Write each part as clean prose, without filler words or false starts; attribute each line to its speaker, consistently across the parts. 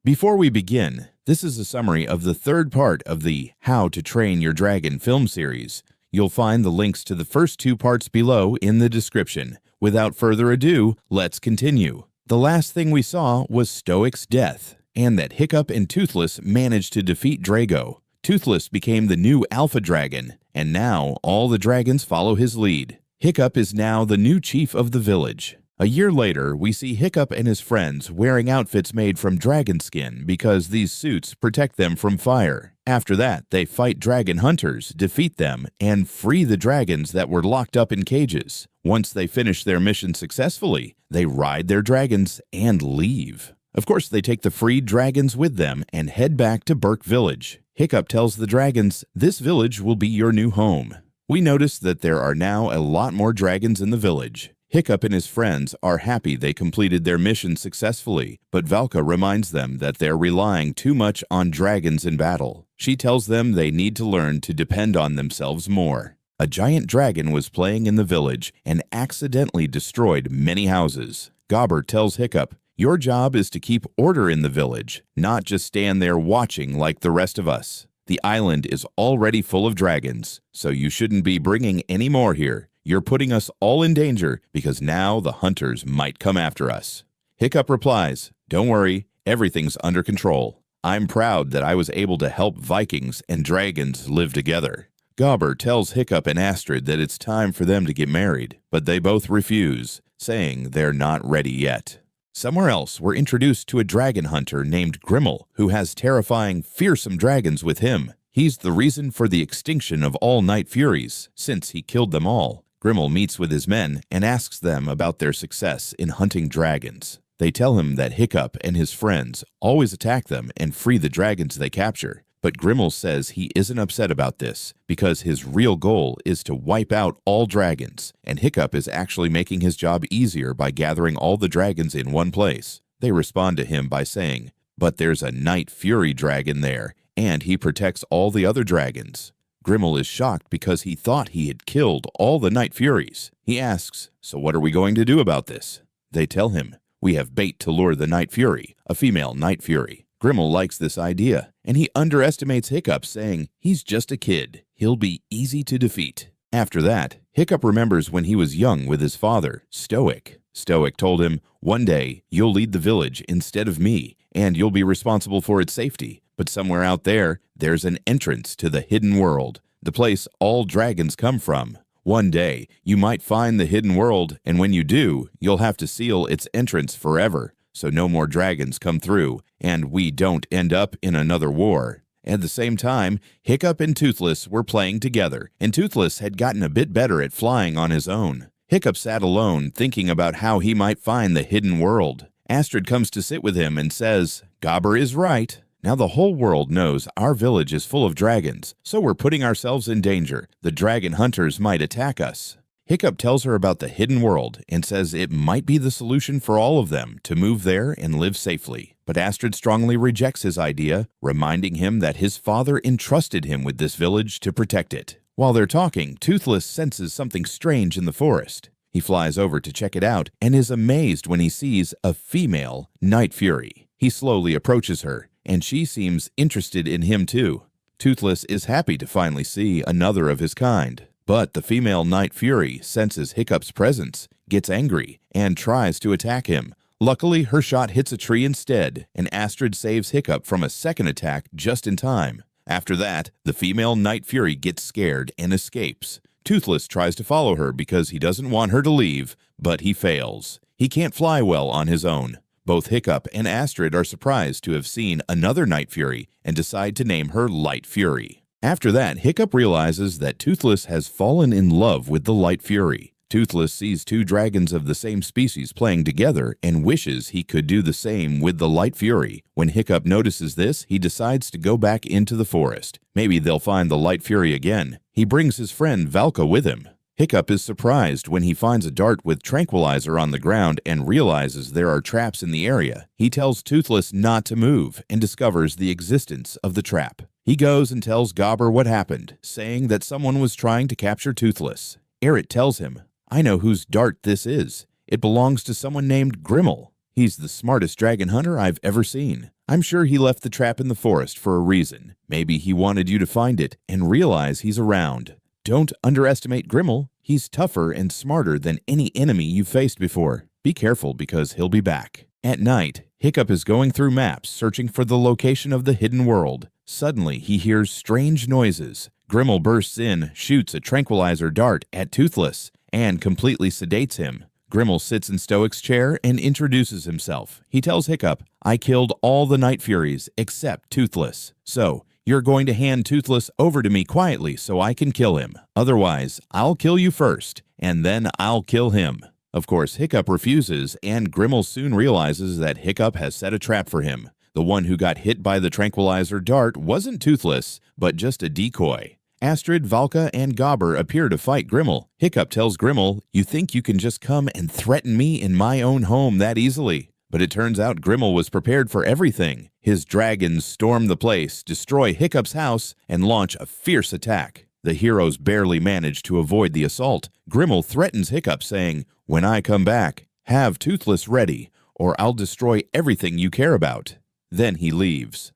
Speaker 1: Before we begin, this is a summary of the third part of the How to Train Your Dragon film series. You'll find the links to the first two parts below in the description. Without further ado, let's continue. The last thing we saw was Stoic's death, and that Hiccup and Toothless managed to defeat Drago. Toothless became the new alpha dragon, and now all the dragons follow his lead. Hiccup is now the new chief of the village. A year later, we see Hiccup and his friends wearing outfits made from dragon skin because these suits protect them from fire. After that, they fight dragon hunters, defeat them, and free the dragons that were locked up in cages. Once they finish their mission successfully, they ride their dragons and leave. Of course, they take the freed dragons with them and head back to Burke Village. Hiccup tells the dragons, "This village will be your new home." We notice that there are now a lot more dragons in the village. Hiccup and his friends are happy they completed their mission successfully, but Valka reminds them that they're relying too much on dragons in battle. She tells them they need to learn to depend on themselves more. A giant dragon was playing in the village and accidentally destroyed many houses. Gobber tells Hiccup, "Your job is to keep order in the village, not just stand there watching like the rest of us. The island is already full of dragons, so you shouldn't be bringing any more here. You're putting us all in danger because now the hunters might come after us." Hiccup replies, "Don't worry, everything's under control. I'm proud that I was able to help Vikings and dragons live together." Gobber tells Hiccup and Astrid that it's time for them to get married, but they both refuse, saying they're not ready yet. Somewhere else, we're introduced to a dragon hunter named Grimmel, who has terrifying, fearsome dragons with him. He's the reason for the extinction of all Night Furies, since he killed them all. Grimmel meets with his men and asks them about their success in hunting dragons. They tell him that Hiccup and his friends always attack them and free the dragons they capture. But Grimmel says he isn't upset about this because his real goal is to wipe out all dragons, and Hiccup is actually making his job easier by gathering all the dragons in one place. They respond to him by saying, "But there's a Night Fury dragon there, and he protects all the other dragons." Grimmel is shocked because he thought he had killed all the Night Furies. He asks, "So what are we going to do about this?" They tell him, "We have bait to lure the Night Fury, a female Night Fury." Grimmel likes this idea, and he underestimates Hiccup, saying he's just a kid. He'll be easy to defeat. After that, Hiccup remembers when he was young with his father, Stoic. Stoic told him, "One day, you'll lead the village instead of me, and you'll be responsible for its safety. But somewhere out there, there's an entrance to the hidden world, the place all dragons come from. One day, you might find the hidden world, and when you do, you'll have to seal its entrance forever, so no more dragons come through, and we don't end up in another war." At the same time, Hiccup and Toothless were playing together, and Toothless had gotten a bit better at flying on his own. Hiccup sat alone, thinking about how he might find the hidden world. Astrid comes to sit with him and says, "Gobber is right. Now the whole world knows our village is full of dragons, so we're putting ourselves in danger. The dragon hunters might attack us." Hiccup tells her about the hidden world and says it might be the solution for all of them to move there and live safely. But Astrid strongly rejects his idea, reminding him that his father entrusted him with this village to protect it. While they're talking, Toothless senses something strange in the forest. He flies over to check it out and is amazed when he sees a female Night Fury. He slowly approaches her, and she seems interested in him too. Toothless is happy to finally see another of his kind. But the female Night Fury senses Hiccup's presence, gets angry, and tries to attack him. Luckily, her shot hits a tree instead, and Astrid saves Hiccup from a second attack just in time. After that, the female Night Fury gets scared and escapes. Toothless tries to follow her because he doesn't want her to leave, but he fails. He can't fly well on his own. Both Hiccup and Astrid are surprised to have seen another Night Fury and decide to name her Light Fury. After that, Hiccup realizes that Toothless has fallen in love with the Light Fury. Toothless sees two dragons of the same species playing together and wishes he could do the same with the Light Fury. When Hiccup notices this, he decides to go back into the forest. Maybe they'll find the Light Fury again. He brings his friend Valka with him. Hiccup is surprised when he finds a dart with tranquilizer on the ground and realizes there are traps in the area. He tells Toothless not to move and discovers the existence of the trap. He goes and tells Gobber what happened, saying that someone was trying to capture Toothless. Errett tells him, "I know whose dart this is. It belongs to someone named Grimmel. He's the smartest dragon hunter I've ever seen. I'm sure he left the trap in the forest for a reason. Maybe he wanted you to find it and realize he's around. Don't underestimate Grimmel. He's tougher and smarter than any enemy you've faced before. Be careful because he'll be back. At night, Hiccup is going through maps searching for the location of the hidden world. Suddenly, he hears strange noises. Grimmel bursts in, shoots a tranquilizer dart at Toothless, and completely sedates him. Grimmel sits in Stoic's chair and introduces himself. He tells Hiccup, "I killed all the Night Furies except Toothless. So, you're going to hand Toothless over to me quietly so I can kill him. Otherwise, I'll kill you first, and then I'll kill him." Of course, Hiccup refuses, and Grimmel soon realizes that Hiccup has set a trap for him. The one who got hit by the tranquilizer dart wasn't Toothless, but just a decoy. Astrid, Valka, and Gobber appear to fight Grimmel. Hiccup tells Grimmel, "You think you can just come and threaten me in my own home that easily?" But it turns out Grimmel was prepared for everything. His dragons storm the place, destroy Hiccup's house, and launch a fierce attack. The heroes barely manage to avoid the assault. Grimmel threatens Hiccup, saying, "When I come back, have Toothless ready, or I'll destroy everything you care about." Then he leaves.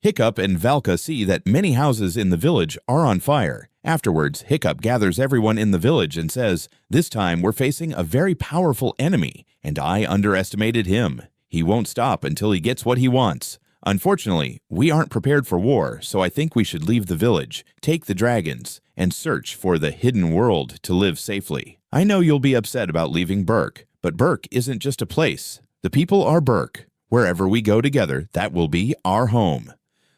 Speaker 1: Hiccup and Valka see that many houses in the village are on fire. Afterwards, Hiccup gathers everyone in the village and says, "This time we're facing a very powerful enemy, and I underestimated him. He won't stop until he gets what he wants. Unfortunately, we aren't prepared for war, so I think we should leave the village, take the dragons, and search for the hidden world to live safely. I know you'll be upset about leaving Berk, but Berk isn't just a place. The people are Berk. Wherever we go together, that will be our home."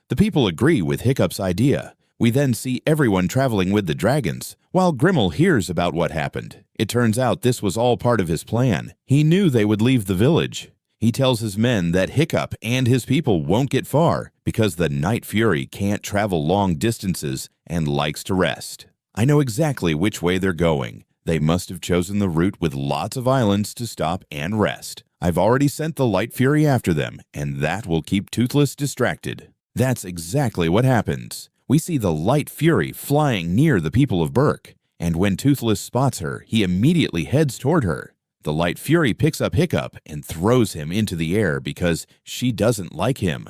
Speaker 1: The people agree with Hiccup's idea. We then see everyone traveling with the dragons, while Grimmel hears about what happened. It turns out this was all part of his plan. He knew they would leave the village. He tells his men that Hiccup and his people won't get far because the Night Fury can't travel long distances and likes to rest. I know exactly which way they're going. They must have chosen the route with lots of islands to stop and rest. I've already sent the Light Fury after them, and that will keep Toothless distracted. That's exactly what happens. We see the Light Fury flying near the people of Berk, and when Toothless spots her, he immediately heads toward her. The Light Fury picks up Hiccup and throws him into the air because she doesn't like him.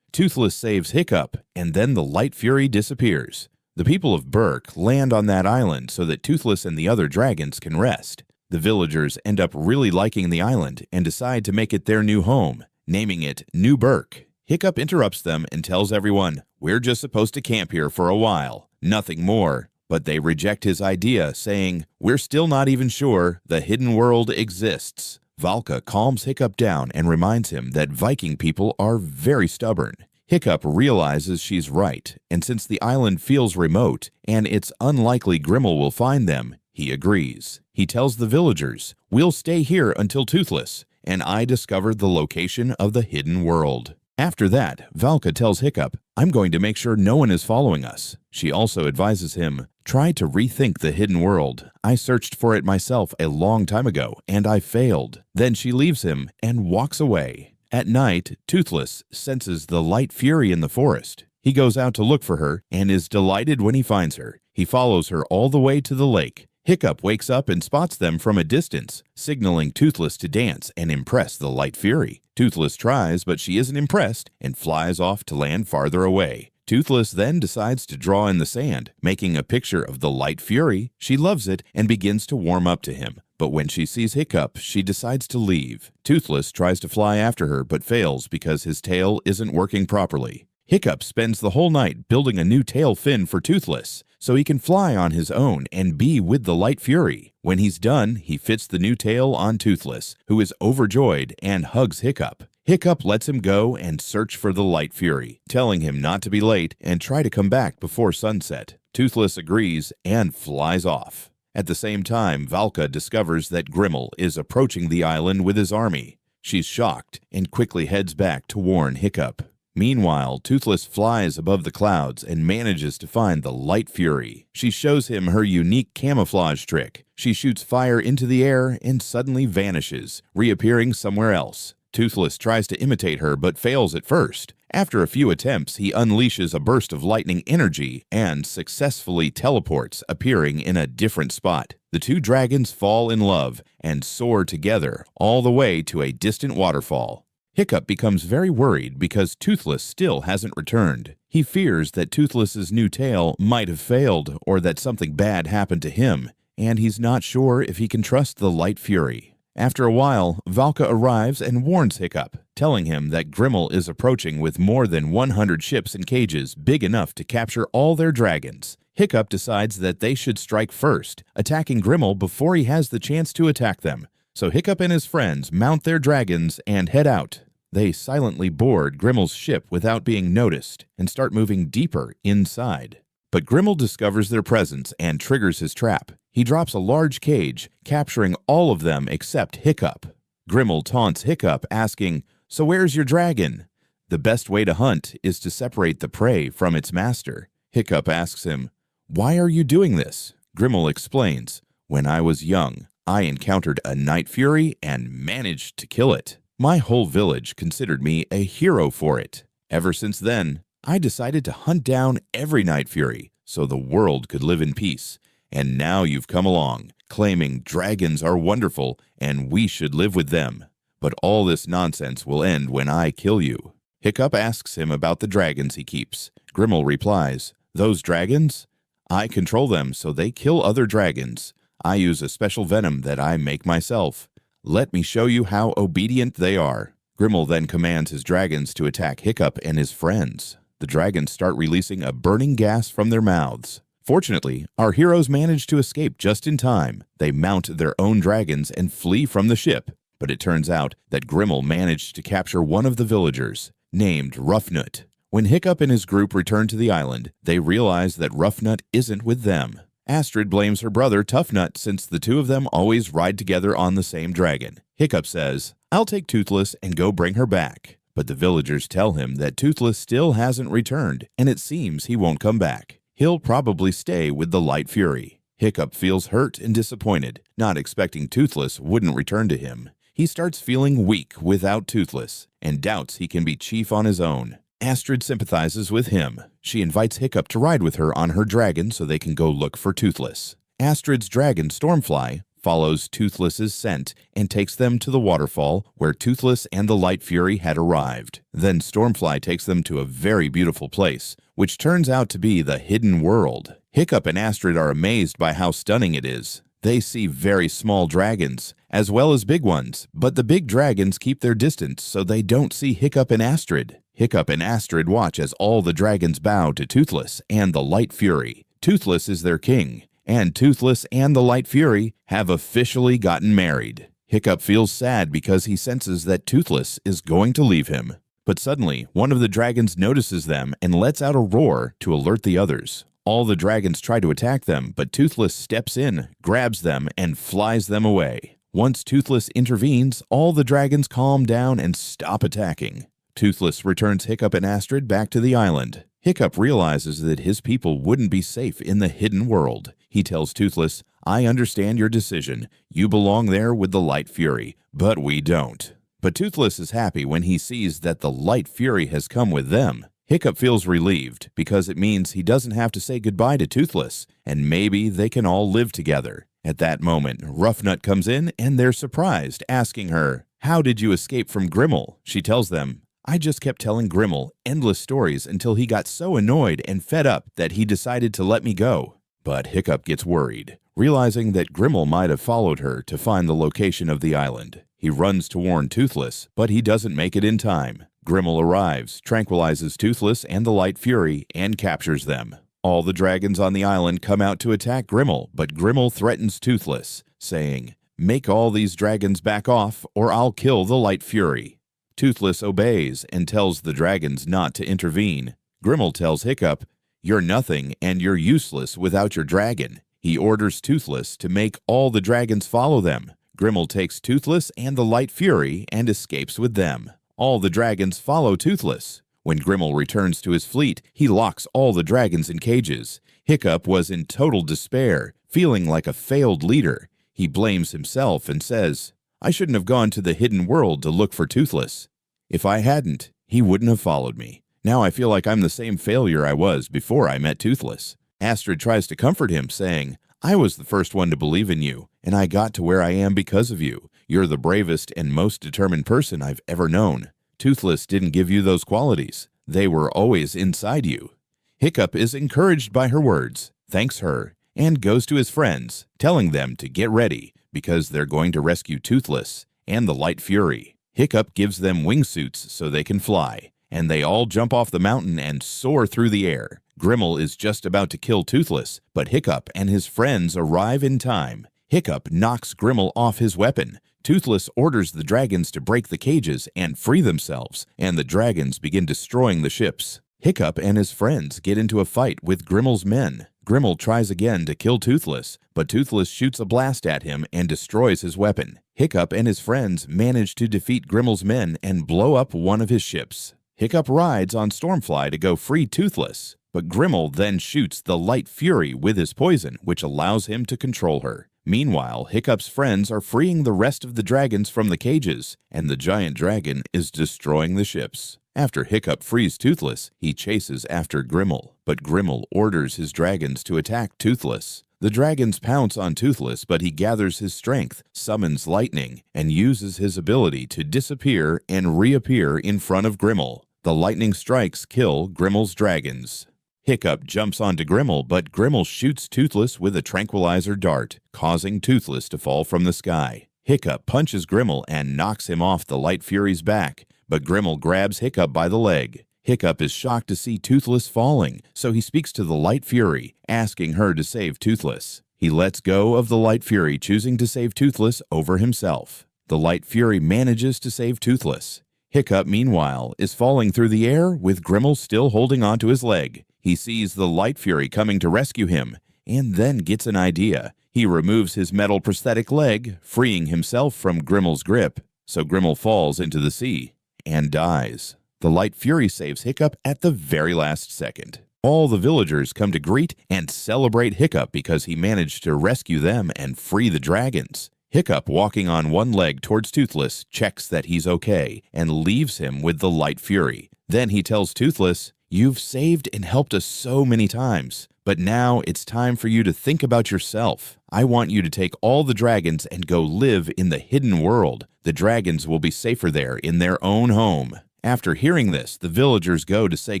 Speaker 1: Toothless saves Hiccup, and then the Light Fury disappears. The people of Berk land on that island so that Toothless and the other dragons can rest. The villagers end up really liking the island and decide to make it their new home, naming it New Berk. Hiccup interrupts them and tells everyone, "We're just supposed to camp here for a while, nothing more." But they reject his idea, saying, "We're still not even sure the hidden world exists." Valka calms Hiccup down and reminds him that Viking people are very stubborn. Hiccup realizes she's right, and since the island feels remote and it's unlikely Grimmel will find them, he agrees. He tells the villagers, "We'll stay here until Toothless, and I discover the location of the hidden world." After that, Valka tells Hiccup, "I'm going to make sure no one is following us." She also advises him, "Try to rethink the hidden world. I searched for it myself a long time ago, and I failed." Then she leaves him and walks away. At night, Toothless senses the Light Fury in the forest. He goes out to look for her and is delighted when he finds her. He follows her all the way to the lake. Hiccup wakes up and spots them from a distance, signaling Toothless to dance and impress the Light Fury. Toothless tries, but she isn't impressed and flies off to land farther away. Toothless then decides to draw in the sand, making a picture of the Light Fury. She loves it and begins to warm up to him. But when she sees Hiccup, she decides to leave. Toothless tries to fly after her but fails because his tail isn't working properly. Hiccup spends the whole night building a new tail fin for Toothless, so he can fly on his own and be with the Light Fury. When he's done, he fits the new tail on Toothless, who is overjoyed and hugs Hiccup. Hiccup lets him go and search for the Light Fury, telling him not to be late and try to come back before sunset. Toothless agrees and flies off. At the same time, Valka discovers that Grimmel is approaching the island with his army. She's shocked and quickly heads back to warn Hiccup. Meanwhile, Toothless flies above the clouds and manages to find the Light Fury. She shows him her unique camouflage trick. She shoots fire into the air and suddenly vanishes, reappearing somewhere else. Toothless tries to imitate her but fails at first. After a few attempts, he unleashes a burst of lightning energy and successfully teleports, appearing in a different spot. The two dragons fall in love and soar together all the way to a distant waterfall. Hiccup becomes very worried because Toothless still hasn't returned. He fears that Toothless's new tail might have failed or that something bad happened to him, and he's not sure if he can trust the Light Fury. After a while, Valka arrives and warns Hiccup, telling him that Grimmel is approaching with more than 100 ships and cages big enough to capture all their dragons. Hiccup decides that they should strike first, attacking Grimmel before he has the chance to attack them. So Hiccup and his friends mount their dragons and head out. They silently board Grimmel's ship without being noticed and start moving deeper inside. But Grimmel discovers their presence and triggers his trap. He drops a large cage, capturing all of them except Hiccup. Grimmel taunts Hiccup, asking, "So where's your dragon?" The best way to hunt is to separate the prey from its master. Hiccup asks him, "Why are you doing this?" Grimmel explains, "When I was young, I encountered a night fury and managed to kill it. My whole village considered me a hero for it. Ever since then, I decided to hunt down every night fury so the world could live in peace. And now you've come along, claiming dragons are wonderful and we should live with them. But all this nonsense will end when I kill you." Hiccup asks him about the dragons he keeps. Grimmel replies, "Those dragons? I control them so they kill other dragons. I use a special venom that I make myself. Let me show you how obedient they are." Grimmel then commands his dragons to attack Hiccup and his friends. The dragons start releasing a burning gas from their mouths. Fortunately, our heroes manage to escape just in time. They mount their own dragons and flee from the ship. But it turns out that Grimmel managed to capture one of the villagers, named Ruffnut. When Hiccup and his group return to the island, they realize that Ruffnut isn't with them. Astrid blames her brother Toughnut since the two of them always ride together on the same dragon. Hiccup says, "I'll take Toothless and go bring her back." But the villagers tell him that Toothless still hasn't returned, and it seems he won't come back. He'll probably stay with the Light Fury. Hiccup feels hurt and disappointed, not expecting Toothless wouldn't return to him. He starts feeling weak without Toothless and doubts he can be chief on his own. Astrid sympathizes with him. She invites Hiccup to ride with her on her dragon so they can go look for Toothless. Astrid's dragon, Stormfly, follows Toothless's scent and takes them to the waterfall where Toothless and the Light Fury had arrived. Then Stormfly takes them to a very beautiful place, which turns out to be the Hidden World. Hiccup and Astrid are amazed by how stunning it is. They see very small dragons, as well as big ones, but the big dragons keep their distance so they don't see Hiccup and Astrid. Hiccup and Astrid watch as all the dragons bow to Toothless and the Light Fury. Toothless is their king, and Toothless and the Light Fury have officially gotten married. Hiccup feels sad because he senses that Toothless is going to leave him. But suddenly, one of the dragons notices them and lets out a roar to alert the others. All the dragons try to attack them, but Toothless steps in, grabs them, and flies them away. Once Toothless intervenes, all the dragons calm down and stop attacking. Toothless returns Hiccup and Astrid back to the island. Hiccup realizes that his people wouldn't be safe in the Hidden World. He tells Toothless, "I understand your decision. You belong there with the Light Fury, but we don't." But Toothless is happy when he sees that the Light Fury has come with them. Hiccup feels relieved because it means he doesn't have to say goodbye to Toothless, and maybe they can all live together. At that moment, Ruffnut comes in and they're surprised, asking her, "How did you escape from Grimmel?" She tells them, "I just kept telling Grimmel endless stories until he got so annoyed and fed up that he decided to let me go." But Hiccup gets worried, realizing that Grimmel might have followed her to find the location of the island. He runs to warn Toothless, but he doesn't make it in time. Grimmel arrives, tranquilizes Toothless and the Light Fury, and captures them. All the dragons on the island come out to attack Grimmel, but Grimmel threatens Toothless, saying, "Make all these dragons back off, or I'll kill the Light Fury." Toothless obeys and tells the dragons not to intervene. Grimmel tells Hiccup, "You're nothing and you're useless without your dragon." He orders Toothless to make all the dragons follow them. Grimmel takes Toothless and the Light Fury and escapes with them. All the dragons follow Toothless. When Grimmel returns to his fleet, he locks all the dragons in cages. Hiccup was in total despair, feeling like a failed leader. He blames himself and says, "I shouldn't have gone to the Hidden World to look for Toothless. If I hadn't, he wouldn't have followed me. Now I feel like I'm the same failure I was before I met Toothless." Astrid tries to comfort him, saying, "I was the first one to believe in you, and I got to where I am because of you. You're the bravest and most determined person I've ever known." Toothless didn't give you those qualities. They were always inside you. Hiccup is encouraged by her words, thanks her, and goes to his friends, telling them to get ready because they're going to rescue Toothless and the Light Fury. Hiccup gives them wingsuits so they can fly, and they all jump off the mountain and soar through the air. Grimmel is just about to kill Toothless, but Hiccup and his friends arrive in time. Hiccup knocks Grimmel off his weapon. Toothless orders the dragons to break the cages and free themselves, and the dragons begin destroying the ships. Hiccup and his friends get into a fight with Grimmel's men. Grimmel tries again to kill Toothless, but Toothless shoots a blast at him and destroys his weapon. Hiccup and his friends manage to defeat Grimmel's men and blow up one of his ships. Hiccup rides on Stormfly to go free Toothless, but Grimmel then shoots the Light Fury with his poison, which allows him to control her. Meanwhile, Hiccup's friends are freeing the rest of the dragons from the cages, and the giant dragon is destroying the ships. After Hiccup frees Toothless, he chases after Grimmel, but Grimmel orders his dragons to attack Toothless. The dragons pounce on Toothless, but he gathers his strength, summons lightning, and uses his ability to disappear and reappear in front of Grimmel. The lightning strikes kill Grimmel's dragons. Hiccup jumps onto Grimmel, but Grimmel shoots Toothless with a tranquilizer dart, causing Toothless to fall from the sky. Hiccup punches Grimmel and knocks him off the Light Fury's back, but Grimmel grabs Hiccup by the leg. Hiccup is shocked to see Toothless falling, so he speaks to the Light Fury, asking her to save Toothless. He lets go of the Light Fury, choosing to save Toothless over himself. The Light Fury manages to save Toothless. Hiccup, meanwhile, is falling through the air with Grimmel still holding onto his leg. He sees the Light Fury coming to rescue him, and then gets an idea. He removes his metal prosthetic leg, freeing himself from Grimmel's grip, so Grimmel falls into the sea and dies. The Light Fury saves Hiccup at the very last second. All the villagers come to greet and celebrate Hiccup because he managed to rescue them and free the dragons. Hiccup, walking on one leg towards Toothless, checks that he's okay and leaves him with the Light Fury. Then he tells Toothless, "You've saved and helped us so many times, but now it's time for you to think about yourself. I want you to take all the dragons and go live in the hidden world. The dragons will be safer there in their own home." After hearing this, the villagers go to say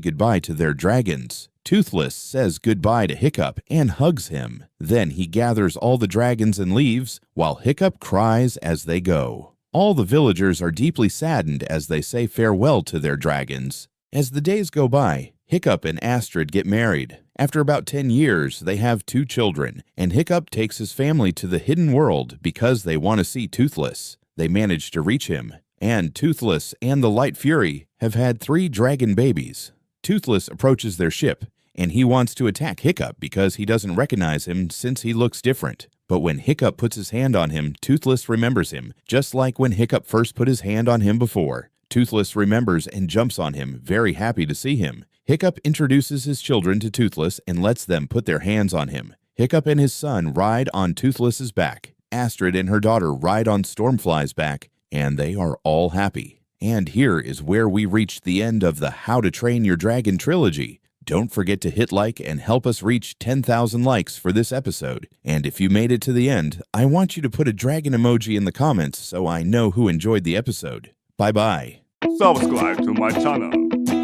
Speaker 1: goodbye to their dragons. Toothless says goodbye to Hiccup and hugs him. Then he gathers all the dragons and leaves, while Hiccup cries as they go. All the villagers are deeply saddened as they say farewell to their dragons. As the days go by, Hiccup and Astrid get married. After about 10 years, they have 2 children, and Hiccup takes his family to the hidden world because they want to see Toothless. They manage to reach him, and Toothless and the Light Fury have had 3 dragon babies. Toothless approaches their ship, and he wants to attack Hiccup because he doesn't recognize him since he looks different. But when Hiccup puts his hand on him, Toothless remembers him, just like when Hiccup first put his hand on him before. Toothless remembers and jumps on him, very happy to see him. Hiccup introduces his children to Toothless and lets them put their hands on him. Hiccup and his son ride on Toothless's back. Astrid and her daughter ride on Stormfly's back, and they are all happy. And here is where we reach the end of the How to Train Your Dragon trilogy. Don't forget to hit like and help us reach 10,000 likes for this episode. And if you made it to the end, I want you to put a dragon emoji in the comments so I know who enjoyed the episode. Bye-bye.
Speaker 2: Subscribe to my channel.